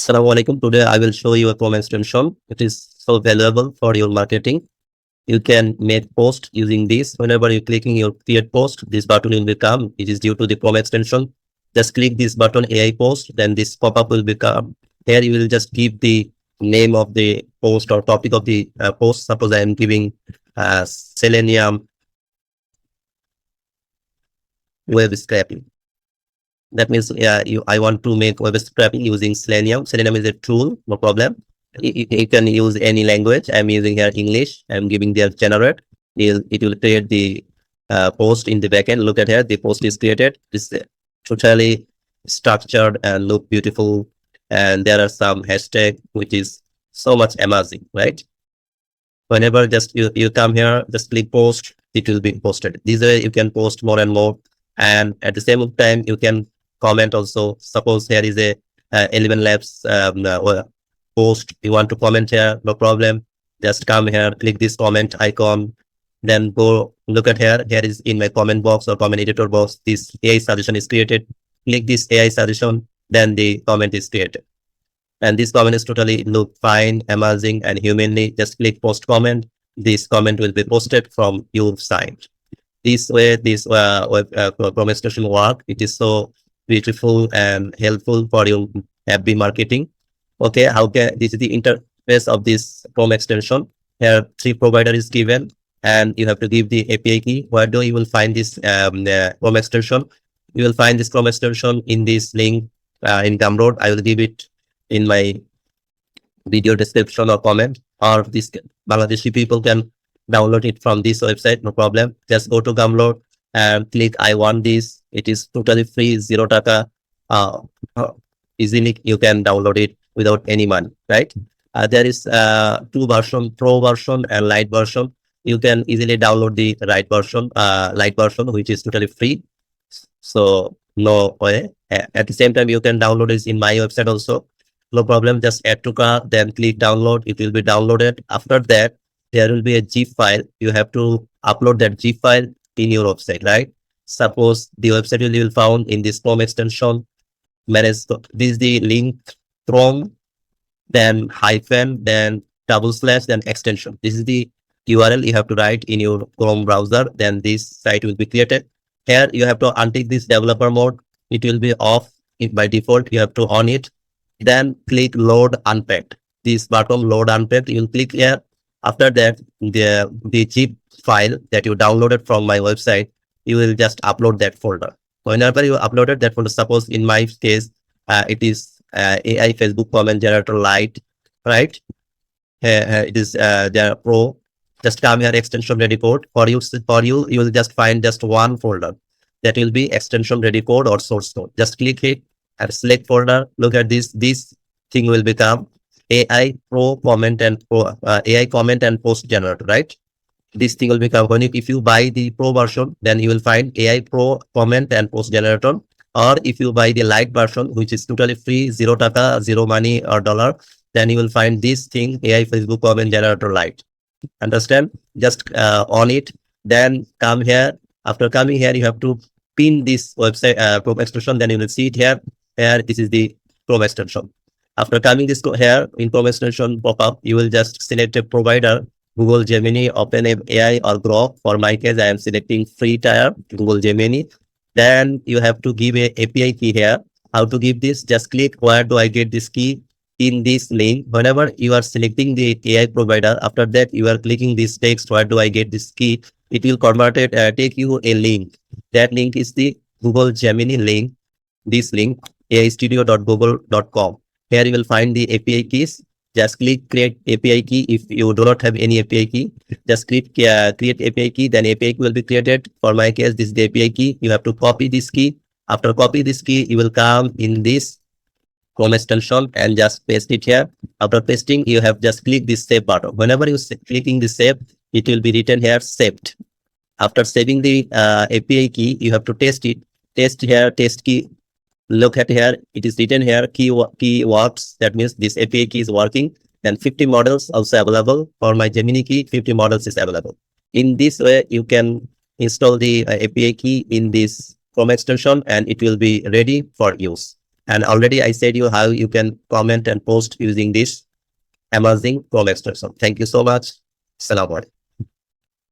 Assalamu alaikum. Today I will show you a Chrome extension. It is so valuable for your marketing. You can make post using this. Whenever you're clicking your create post, this button will become. It is due to the Chrome extension. Just click this button AI post. Then this pop-up will become. Here you will just give the name of the post or topic of the post. Suppose I am giving Selenium web scraping. That means I want to make web scraping using Selenium. Selenium is a tool, no problem. You can use any language. I'm using here English. I'm giving there generate. It will create the post in the backend. Look at here, the post is created. It's totally structured and look beautiful. And there are some hashtag which is so much amazing, right? Whenever just you come here, just click post, it will be posted. This way you can post more and more. And at the same time, you can comment also. Suppose here is a 11 Labs post. You want to comment here, no problem. Just come here, click this comment icon, then go look at here. Here is in my comment box or comment editor box, this AI suggestion is created. Click this AI suggestion, then the comment is created. And this comment is totally look fine, amazing, and humanly. Just click post comment. This comment will be posted from your site. This way, this Chrome extension work. It is so beautiful and helpful for your FB marketing. Okay, how can this is the interface of this Chrome extension? Here, 3 provider is given, and you have to give the API key. Where do you will find this Chrome extension? You will find this Chrome extension in this link in Gumroad. I will give it in my video description or comment, or this Bangladeshi people can download it from this website, no problem. Just go to Gumroad and click I want this. It is totally free, 0 taka. Easily you can download it without any money, right? There is 2 version, Pro version and Lite version. You can easily download the Lite version, which is totally free. So no way. At the same time, you can download this in my website also. No problem. Just add to cart, then click download. It will be downloaded. After that, there will be a zip file. You have to upload that zip file in your website, right? Suppose the website will be found in this Chrome extension. This is the link Chrome, then hyphen, then / then extension. This is the URL you have to write in your Chrome browser. Then this site will be created. Here you have to untick this developer mode. It will be off by default. You have to on it. Then click load unpacked. This button load unpacked. You will click here. After that, the zip file that you downloaded from my website, you will just upload that folder. Whenever you uploaded that folder, suppose in my case, it is AI Facebook comment generator Lite, right? It is the Pro. Just come here, extension ready code. For you, you will just find just one folder. That will be extension ready code or source code. Just click it and select folder. Look at this. This thing will become AI Pro comment and AI comment and post generator, right? This thing will become if you buy the Pro version, then you will find AI Pro comment and post generator. Or if you buy the Lite version, which is totally free, 0 taka, 0 money or dollar, then you will find this thing AI Facebook comment generator Lite. Understand? Just on it. Then come here. After coming here, you have to pin this website Chrome extension. Then you will see it here. Here, this is the Chrome extension. After coming this here in Chrome extension pop-up, you will just select a provider, Google Gemini, OpenAI or Groq. For my case, I am selecting free tier, Google Gemini. Then you have to give a API key here. How to give this? Just click where do I get this key in this link. Whenever you are selecting the AI provider, after that you are clicking this text, where do I get this key? It will convert it, take you a link. That link is the Google Gemini link. This link, aistudio.google.com. Here you will find the API keys. Just click create API key. If you do not have any API key, just click create API key. Then API key will be created. For my case, this is the API key. You have to copy this key. After copy this key, you will come in this Chrome extension and just paste it here. After pasting, you have just click this save button. Whenever you clicking the save, it will be written here saved. After saving the API key, you have to test it. Test here, test key. Look at here, it is written here, key works. That means this API key is working. Then 50 models also available. For my Gemini key, 50 models is available. In this way, you can install the API key in this Chrome extension and it will be ready for use. And already I said you how you can comment and post using this amazing call extension. Thank you so much. Assalamu alaikum.